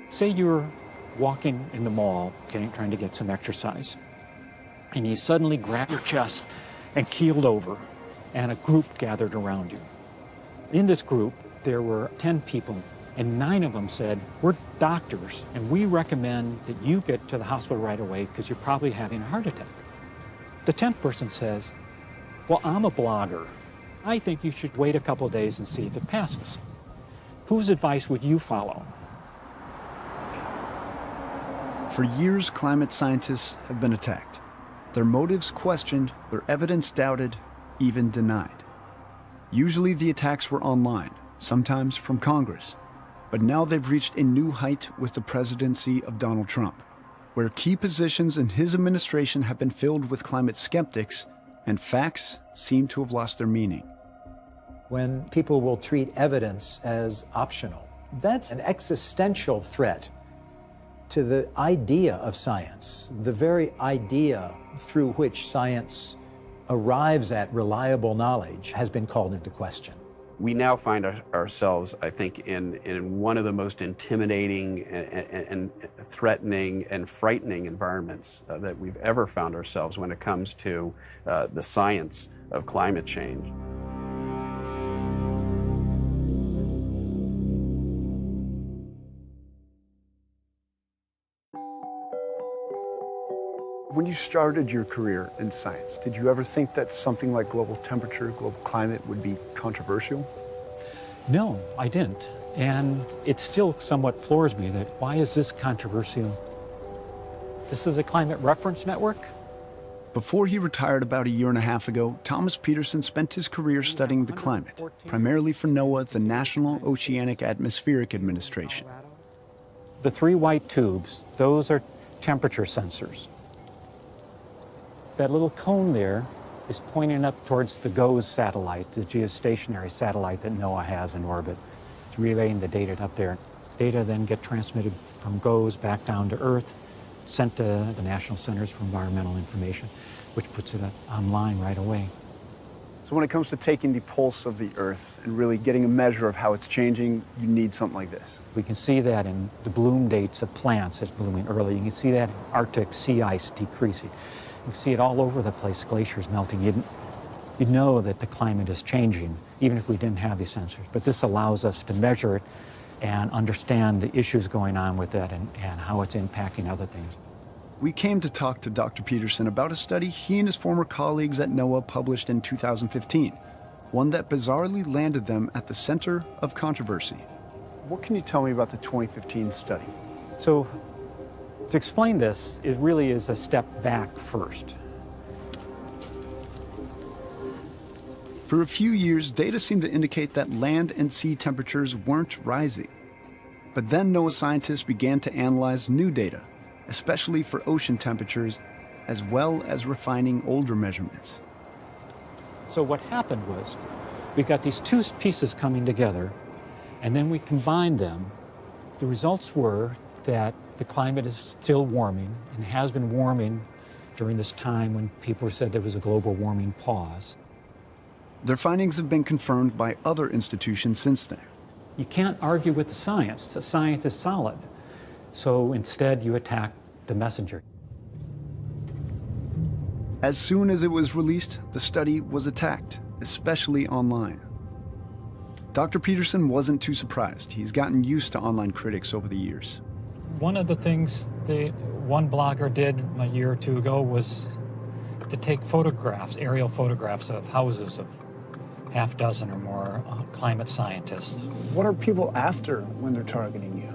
Say you're walking in the mall, trying to get some exercise, and you suddenly grab your chest and keeled over, and a group gathered around you. In this group, there were 10 people, and 9 of them said, "We're doctors, and we recommend that you get to the hospital right away because you're probably having a heart attack." The 10th person says, "Well, I'm a blogger. I think you should wait a couple of days and see if it passes." Whose advice would you follow? For years, climate scientists have been attacked. Their motives questioned, their evidence doubted, even denied. Usually the attacks were online, sometimes from Congress. But now they've reached a new height with the presidency of Donald Trump, where key positions in his administration have been filled with climate skeptics, and facts seem to have lost their meaning. When people will treat evidence as optional, that's an existential threat to the idea of science, the very idea through which science arrives at reliable knowledge has been called into question. We now find ourselves, I think, in one of the most intimidating and threatening and frightening environments that we've ever found ourselves when it comes to the science of climate change. When you started your career in science, did you ever think that something like global temperature, global climate would be controversial? No, I didn't. And it still somewhat floors me that why is this controversial? This is a climate reference network? Before he retired about a year and a half ago, Thomas Peterson spent his career studying the climate, primarily for NOAA, the National Oceanic Atmospheric Administration. The 3 white tubes, those are temperature sensors. That little cone there is pointing up towards the GOES satellite, the geostationary satellite that NOAA has in orbit. It's relaying the data up there. Data then get transmitted from GOES back down to Earth, sent to the National Centers for Environmental Information, which puts it online right away. So when it comes to taking the pulse of the Earth and really getting a measure of how it's changing, you need something like this. We can see that in the bloom dates of plants that's blooming early. You can see that in Arctic sea ice decreasing. You can see it all over the place, glaciers melting. You'd know that the climate is changing, even if we didn't have these sensors. But this allows us to measure it and understand the issues going on with that and how it's impacting other things. We came to talk to Dr. Peterson about a study he and his former colleagues at NOAA published in 2015, one that bizarrely landed them at the center of controversy. What can you tell me about the 2015 study? So, to explain this, it really is a step back first. For a few years, data seemed to indicate that land and sea temperatures weren't rising. But then NOAA scientists began to analyze new data, especially for ocean temperatures, as well as refining older measurements. So what happened was, we got these 2 pieces coming together, and then we combined them. The results were that the climate is still warming and has been warming during this time when people said there was a global warming pause. Their findings have been confirmed by other institutions since then. You can't argue with the science. The science is solid. So instead, you attack the messenger. As soon as it was released, the study was attacked, especially online. Dr. Peterson wasn't too surprised. He's gotten used to online critics over the years. One of the things one blogger did a year or 2 ago was to take photographs, aerial photographs of houses of half dozen or more climate scientists. What are people after when they're targeting you?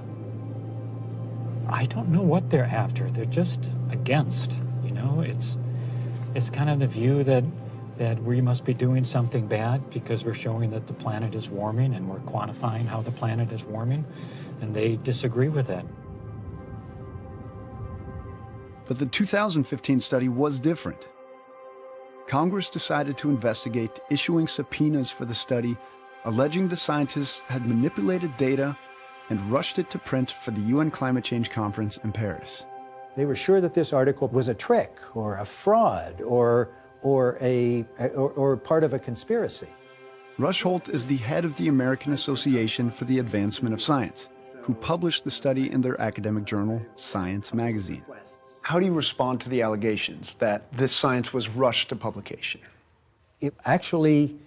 I don't know what they're after. They're just against, you know? It's kind of the view that we must be doing something bad because we're showing that the planet is warming and we're quantifying how the planet is warming, and they disagree with that. But the 2015 study was different. Congress decided to investigate, issuing subpoenas for the study, alleging the scientists had manipulated data and rushed it to print for the UN Climate Change Conference in Paris. They were sure that this article was a trick or a fraud or part of a conspiracy. Rush Holt is the head of the American Association for the Advancement of Science, who who published the study in their academic journal, Science magazine. How do you respond to the allegations that this science was rushed to publication? It actually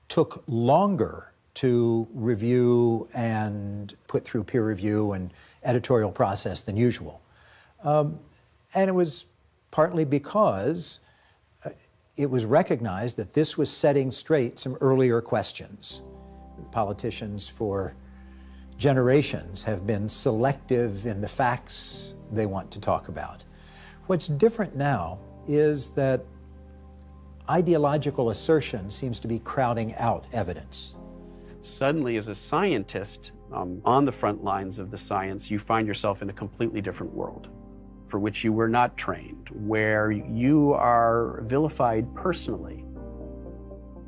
took longer to review and put through peer review and editorial process than usual. And it was partly because it was recognized that this was setting straight some earlier questions. Politicians for generations have been selective in the facts they want to talk about. What's different now is that ideological assertion seems to be crowding out evidence. Suddenly, as a scientist on the front lines of the science, you find yourself in a completely different world for which you were not trained, where you are vilified personally.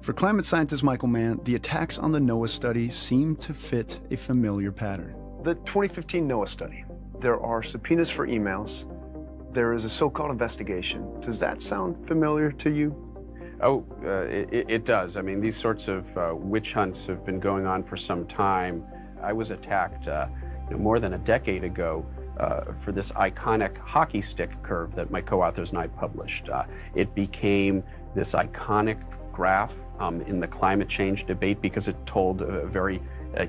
For climate scientist Michael Mann, the attacks on the NOAA study seem to fit a familiar pattern. The 2015 NOAA study, there are subpoenas for emails. There is a so-called investigation. Does that sound familiar to you? Oh, it does. I mean, these sorts of witch hunts have been going on for some time. I was attacked more than a decade ago for this iconic hockey stick curve that my co-authors and I published. It became this iconic graph in the climate change debate because it told a very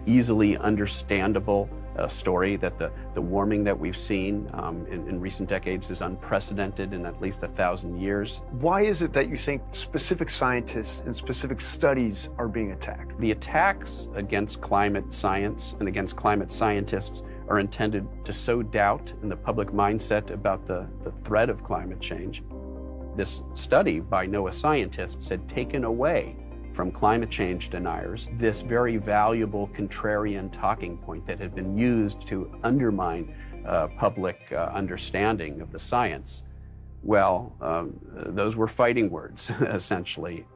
easily understandable story that the warming that we've seen in recent decades is unprecedented in at least 1,000 years. Why is it that you think specific scientists and specific studies are being attacked? The attacks against climate science and against climate scientists are intended to sow doubt in the public mindset about the threat of climate change. This study by NOAA scientists had taken away from climate change deniers this very valuable contrarian talking point that had been used to undermine public understanding of the science. Well, those were fighting words, essentially.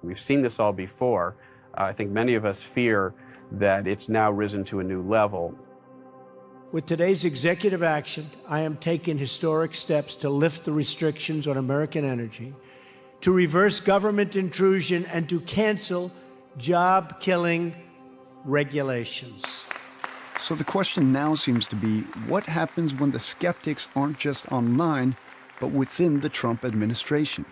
We've seen this all before. I think many of us fear that it's now risen to a new level. With today's executive action, I am taking historic steps to lift the restrictions on American energy, to reverse government intrusion, and to cancel job-killing regulations. So the question now seems to be, what happens when the skeptics aren't just online, but within the Trump administration?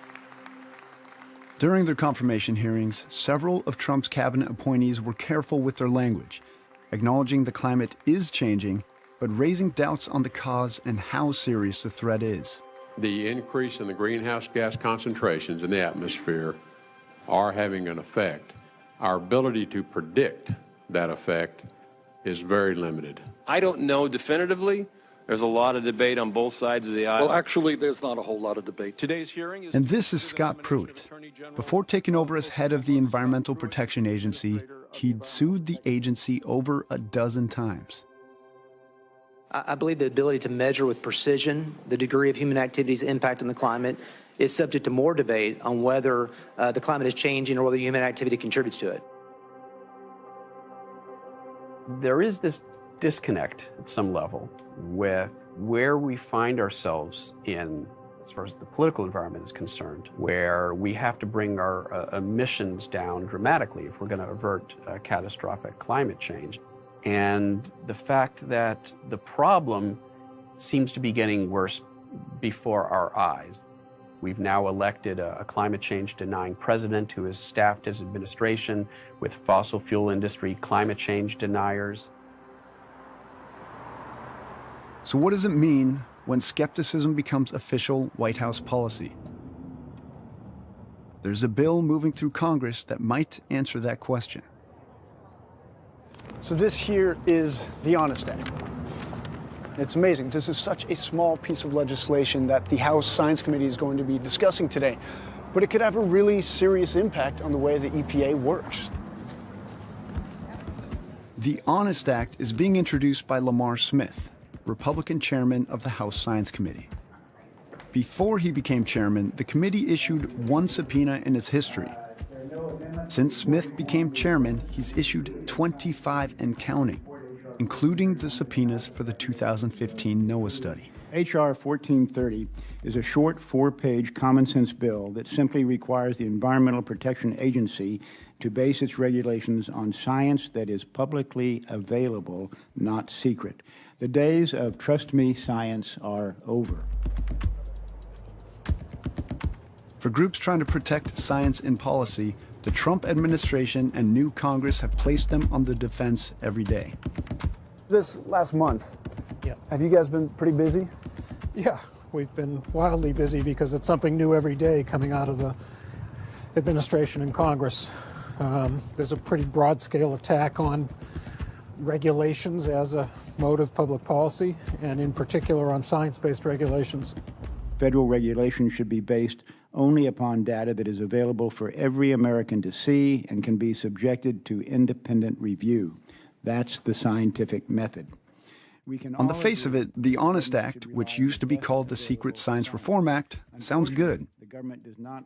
During their confirmation hearings, several of Trump's cabinet appointees were careful with their language, acknowledging the climate is changing, but raising doubts on the cause and how serious the threat is. The increase in the greenhouse gas concentrations in the atmosphere are having an effect. Our ability to predict that effect is very limited. I don't know definitively. There's a lot of debate on both sides of the aisle. Well, actually, there's not a whole lot of debate. Today's hearing is... And this is Scott Pruitt. Before taking over as head of the Environmental Protection Agency, he'd sued the agency over a dozen times. I believe the ability to measure with precision the degree of human activity's impact on the climate is subject to more debate on whether the climate is changing or whether human activity contributes to it. There is this disconnect at some level with where we find ourselves in, as far as the political environment is concerned, where we have to bring our emissions down dramatically if we're going to avert catastrophic climate change. And the fact that the problem seems to be getting worse before our eyes. We've now elected a climate change denying president who has staffed his administration with fossil fuel industry climate change deniers. So what does it mean when skepticism becomes official White House policy? There's a bill moving through Congress that might answer that question. So this here is the Honest Act. It's amazing. This is such a small piece of legislation that the House Science Committee is going to be discussing today, but it could have a really serious impact on the way the EPA works. The Honest Act is being introduced by Lamar Smith, Republican chairman of the House Science Committee. Before he became chairman, the committee issued one subpoena in its history. Since Smith became chairman, he's issued 25 and counting, including the subpoenas for the 2015 NOAA study. H.R. 1430 is a short 4-page common sense bill that simply requires the Environmental Protection Agency to base its regulations on science that is publicly available, not secret. The days of trust me science are over. For groups trying to protect science in policy, the Trump administration and new Congress have placed them on the defense every day. This last month, have you guys been pretty busy? Yeah, we've been wildly busy because it's something new every day coming out of the administration and Congress. There's a pretty broad-scale attack on regulations as a mode of public policy, and in particular on science-based regulations. Federal regulation should be based only upon data that is available for every American to see and can be subjected to independent review. That's the scientific method. On the face of it, the HONEST Act, which used to be called the Secret Science Reform Act, sounds good.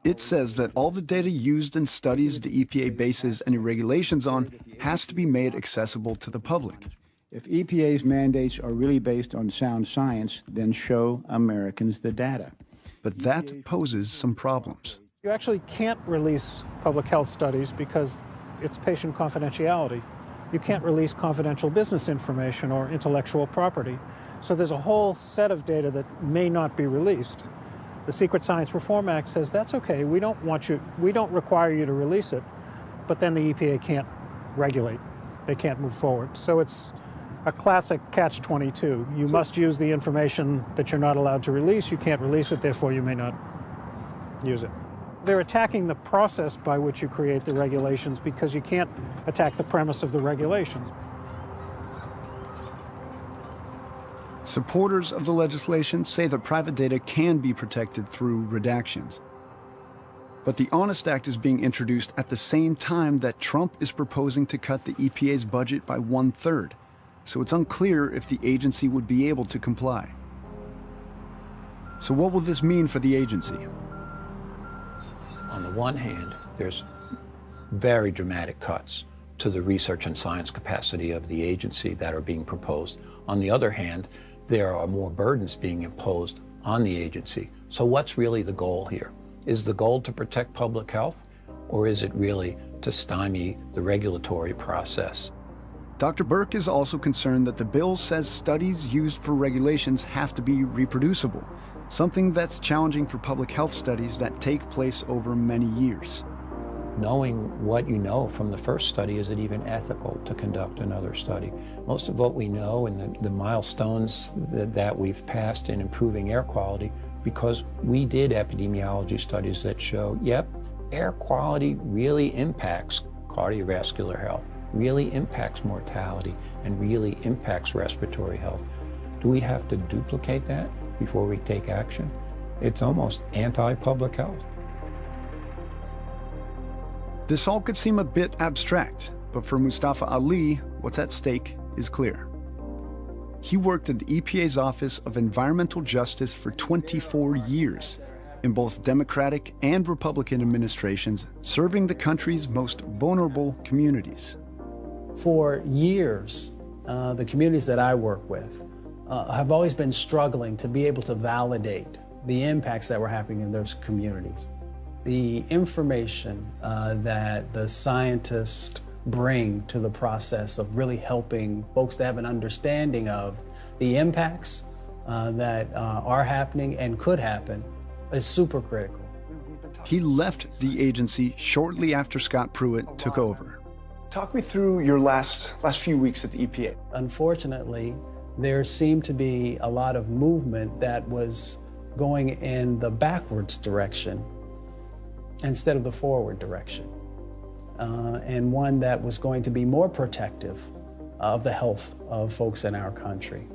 It says that all the data used in studies the EPA bases any regulations on has to be made accessible to the public. If EPA's mandates are really based on sound science, then show Americans the data. But that poses some problems. You actually can't release public health studies because it's patient confidentiality. You can't release confidential business information or intellectual property. So there's a whole set of data that may not be released. The Secret Science Reform Act says that's okay, we don't require you to release it, but then the EPA can't regulate. They can't move forward. So it's a classic catch-22. You must use the information that you're not allowed to release. You can't release it, therefore you may not use it. They're attacking the process by which you create the regulations because you can't attack the premise of the regulations. Supporters of the legislation say that private data can be protected through redactions. But the HONEST Act is being introduced at the same time that Trump is proposing to cut the EPA's budget by 1/3. So it's unclear if the agency would be able to comply. So what will this mean for the agency? On the one hand, there's very dramatic cuts to the research and science capacity of the agency that are being proposed. On the other hand, there are more burdens being imposed on the agency. So what's really the goal here? Is the goal to protect public health, or is it really to stymie the regulatory process? Dr. Burke is also concerned that the bill says studies used for regulations have to be reproducible, something that's challenging for public health studies that take place over many years. Knowing what you know from the first study, is it even ethical to conduct another study? Most of what we know and the milestones that we've passed in improving air quality, because we did epidemiology studies that show, yep, air quality really impacts cardiovascular health, really impacts mortality, and really impacts respiratory health. Do we have to duplicate that before we take action? It's almost anti-public health. This all could seem a bit abstract, but for Mustafa Ali, what's at stake is clear. He worked at the EPA's Office of Environmental Justice for 24 years, in both Democratic and Republican administrations, serving the country's most vulnerable communities. For years, the communities that I work with have always been struggling to be able to validate the impacts that were happening in those communities. The information that the scientists bring to the process of really helping folks to have an understanding of the impacts that are happening and could happen is super critical. He left the agency shortly after Scott Pruitt took over. Talk me through your last few weeks at the EPA. Unfortunately, there seemed to be a lot of movement that was going in the backwards direction instead of the forward direction, and one that was going to be more protective of the health of folks in our country,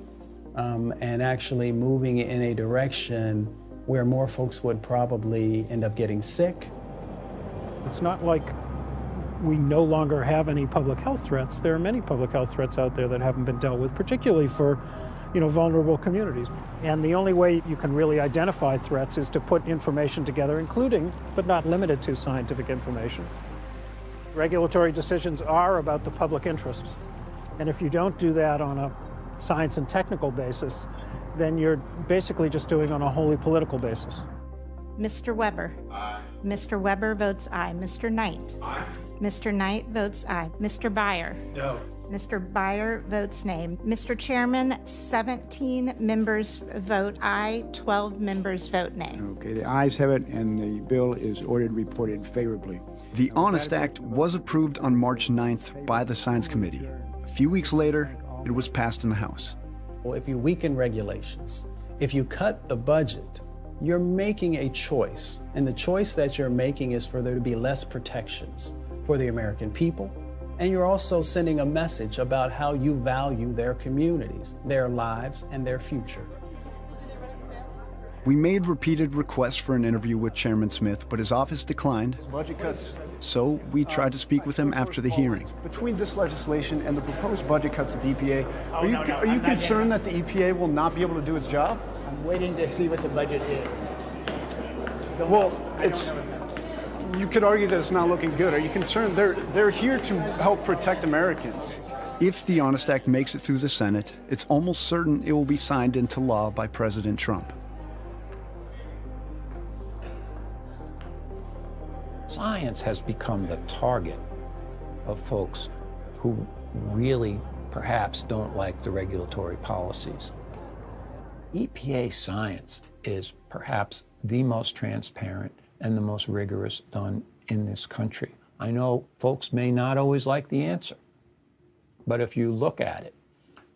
and actually moving in a direction where more folks would probably end up getting sick. It's not like we no longer have any public health threats. There are many public health threats out there that haven't been dealt with, particularly for vulnerable communities. And the only way you can really identify threats is to put information together, including, but not limited to, scientific information. Regulatory decisions are about the public interest. And if you don't do that on a science and technical basis, then you're basically just doing on a wholly political basis. Mr. Weber. Aye. Mr. Weber votes aye. Mr. Knight. Aye. Mr. Knight votes aye. Mr. Byer. No. Mr. Byer votes nay. Mr. Chairman, 17 members vote aye, 12 members vote nay. Okay, the ayes have it, and the bill is ordered reported favorably. The Honest Act was approved on March 9th by the Science Committee. A few weeks later, it was passed in the House. Well, if you weaken regulations, if you cut the budget, you're making a choice. And the choice that you're making is for there to be less protections for the American people. And you're also sending a message about how you value their communities, their lives, and their future. We made repeated requests for an interview with Chairman Smith, but his office declined. Budget cuts. So we tried to speak with him after the hearing. Between this legislation and the proposed budget cuts at the EPA, are you concerned that the EPA will not be able to do its job? I'm waiting to see what the budget is. Well, you could argue that it's not looking good. Are you concerned? They're here to help protect Americans. If the Honest Act makes it through the Senate, it's almost certain it will be signed into law by President Trump. Science has become the target of folks who really perhaps don't like the regulatory policies. EPA science is perhaps the most transparent and the most rigorous done in this country. I know folks may not always like the answer, but if you look at it,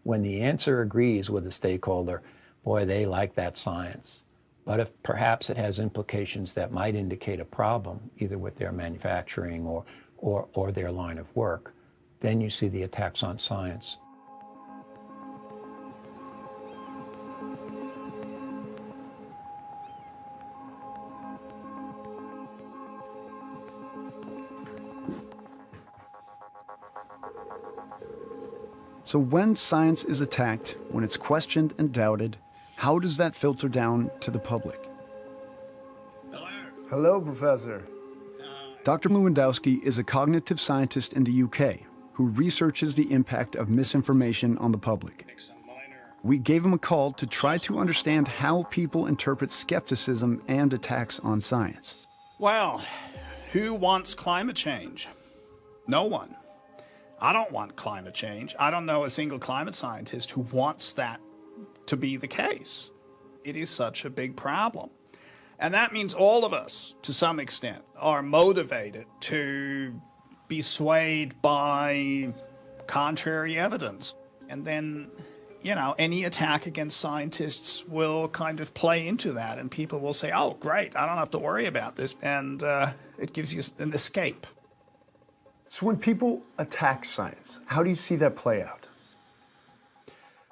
when the answer agrees with a stakeholder, boy, they like that science. But if perhaps it has implications that might indicate a problem, either with their manufacturing or their line of work, then you see the attacks on science. So when science is attacked, when it's questioned and doubted, how does that filter down to the public? Hello, Professor. Dr. Lewandowski is a cognitive scientist in the UK who researches the impact of misinformation on the public. We gave him a call to try to understand how people interpret skepticism and attacks on science. Well, who wants climate change? No one. I don't want climate change. I don't know a single climate scientist who wants that to be the case. It is such a big problem. And that means all of us, to some extent, are motivated to be swayed by contrary evidence. And then, you know, any attack against scientists will kind of play into that, and people will say, oh, great, I don't have to worry about this. And it gives you an escape. So when people attack science, how do you see that play out?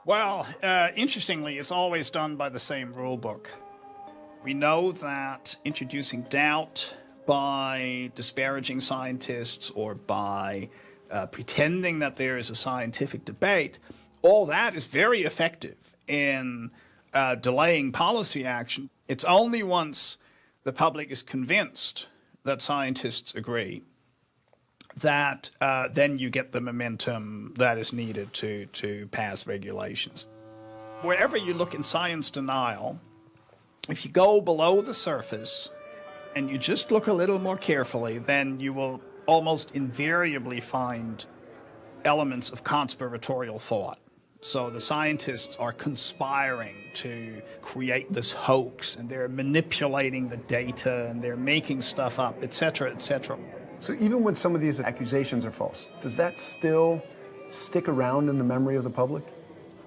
Well, interestingly, it's always done by the same rule book. We know that introducing doubt by disparaging scientists or by pretending that there is a scientific debate, all that is very effective in delaying policy action. It's only once the public is convinced that scientists agree that then you get the momentum that is needed to pass regulations. Wherever you look in science denial, if you go below the surface and you just look a little more carefully, then you will almost invariably find elements of conspiratorial thought. So the scientists are conspiring to create this hoax, and they're manipulating the data, and they're making stuff up, et cetera, et cetera. So even when some of these accusations are false, does that still stick around in the memory of the public?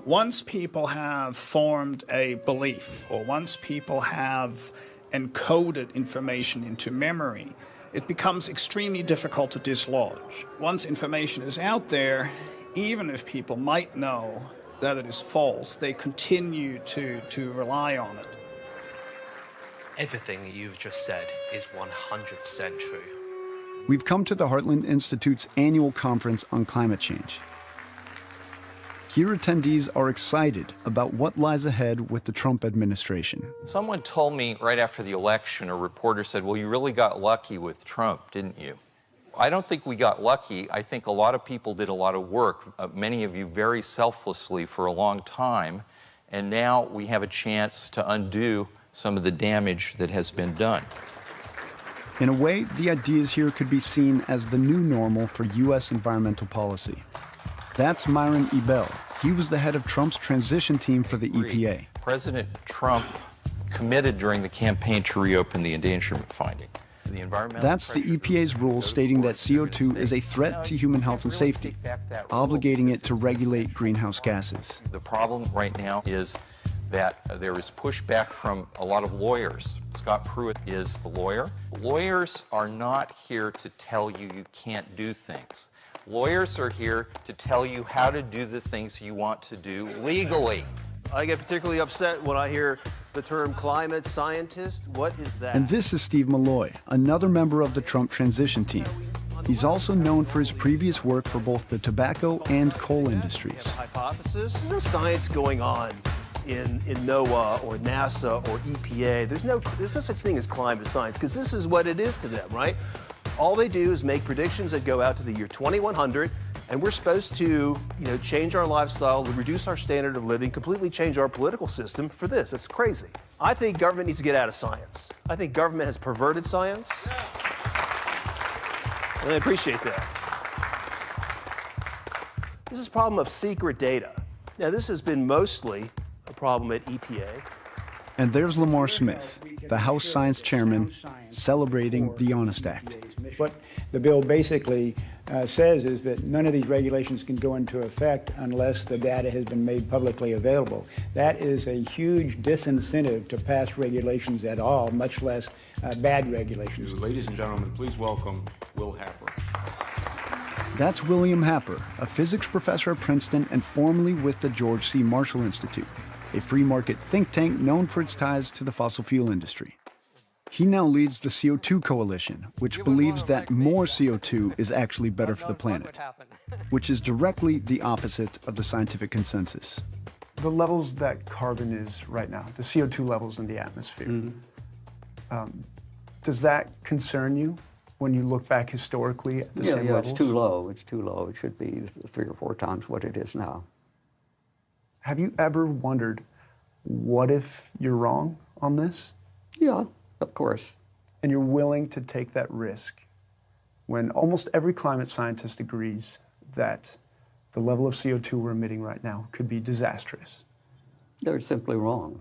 Once people have formed a belief, or once people have encoded information into memory, it becomes extremely difficult to dislodge. Once information is out there, even if people might know that it is false, they continue to rely on it. Everything that you've just said is 100% true. We've come to the Heartland Institute's annual conference on climate change. Here, attendees are excited about what lies ahead with the Trump administration. Someone told me right after the election, a reporter said, well, you really got lucky with Trump, didn't you? I don't think we got lucky. I think a lot of people did a lot of work, many of you very selflessly for a long time, and now we have a chance to undo some of the damage that has been done. In a way, the ideas here could be seen as the new normal for U.S. environmental policy. That's Myron Ebell. He was the head of Trump's transition team for the EPA. President Trump committed during the campaign to reopen the endangerment finding. That's the EPA's rule stating that CO2 is a threat to human health and safety, obligating it to regulate greenhouse gases. The problem right now is that there is pushback from a lot of lawyers. Scott Pruitt is a lawyer. Lawyers are not here to tell you you can't do things. Lawyers are here to tell you how to do the things you want to do legally. I get particularly upset when I hear the term climate scientist. What is that? And this is Steve Malloy, another member of the Trump transition team. He's also known for his previous work for both the tobacco and coal industries. Hypothesis? There's no science going on in NOAA or NASA or EPA. There's no such thing as climate science, because this is what it is to them, right? All they do is make predictions that go out to the year 2100, and we're supposed to, change our lifestyle, reduce our standard of living, completely change our political system for this. It's crazy. I think government needs to get out of science. I think government has perverted science, and I appreciate that. This is a problem of secret data. Now, this has been mostly a problem at EPA. And there's Lamar Smith, the House Science Chairman, celebrating the Honest Act. What the bill basically says is that none of these regulations can go into effect unless the data has been made publicly available. That is a huge disincentive to pass regulations at all, much less bad regulations. Ladies and gentlemen, please welcome Will Happer. That's William Happer, a physics professor at Princeton and formerly with the George C. Marshall Institute, a free market think tank known for its ties to the fossil fuel industry. He now leads the CO2 Coalition, which believes that more CO2 is actually better for the planet, which is directly the opposite of the scientific consensus. The levels that carbon is right now, the CO2 levels in the atmosphere, does that concern you when you look back historically at the same levels? It's too low. It's too low. It should be 3 or 4 times what it is now. Have you ever wondered, what if you're wrong on this? Yeah, of course. And you're willing to take that risk when almost every climate scientist agrees that the level of CO2 we're emitting right now could be disastrous? They're simply wrong.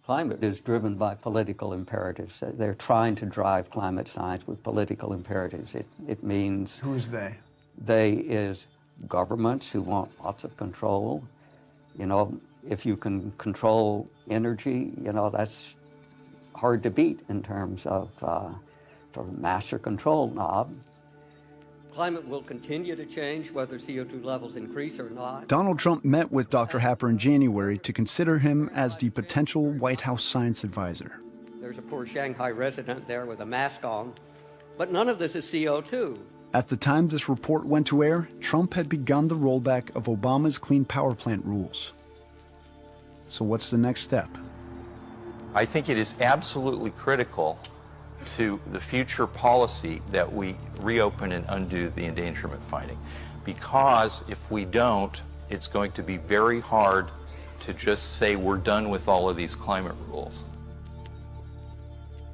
Climate is driven by political imperatives. They're trying to drive climate science with political imperatives. It means... Who's they? They is governments who want lots of control. If you can control energy, that's hard to beat in terms of sort of master control knob. Climate will continue to change whether CO2 levels increase or not. Donald Trump met with Dr. Happer in January to consider him as the potential White House science advisor. There's a poor Shanghai resident there with a mask on, but none of this is CO2. At the time this report went to air, Trump had begun the rollback of Obama's clean power plant rules. So what's the next step? I think it is absolutely critical to the future policy that we reopen and undo the endangerment finding. Because if we don't, it's going to be very hard to just say we're done with all of these climate rules.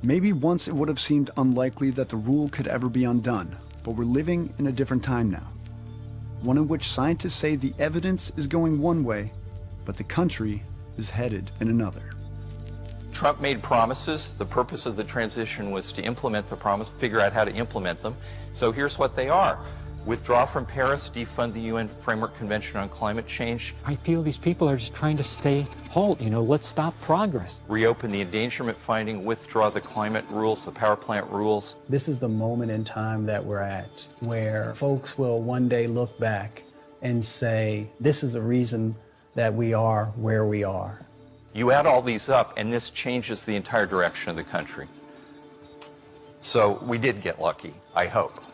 Maybe once it would have seemed unlikely that the rule could ever be undone, but we're living in a different time now. One in which scientists say the evidence is going one way, but the country is headed in another. Trump made promises. The purpose of the transition was to implement the promise, figure out how to implement them. So here's what they are. Withdraw from Paris, defund the UN Framework Convention on Climate Change. I feel these people are just trying to stay halt, let's stop progress. Reopen the endangerment finding, withdraw the climate rules, the power plant rules. This is the moment in time that we're at where folks will one day look back and say, this is the reason that we are where we are. You add all these up, and this changes the entire direction of the country. So we did get lucky, I hope.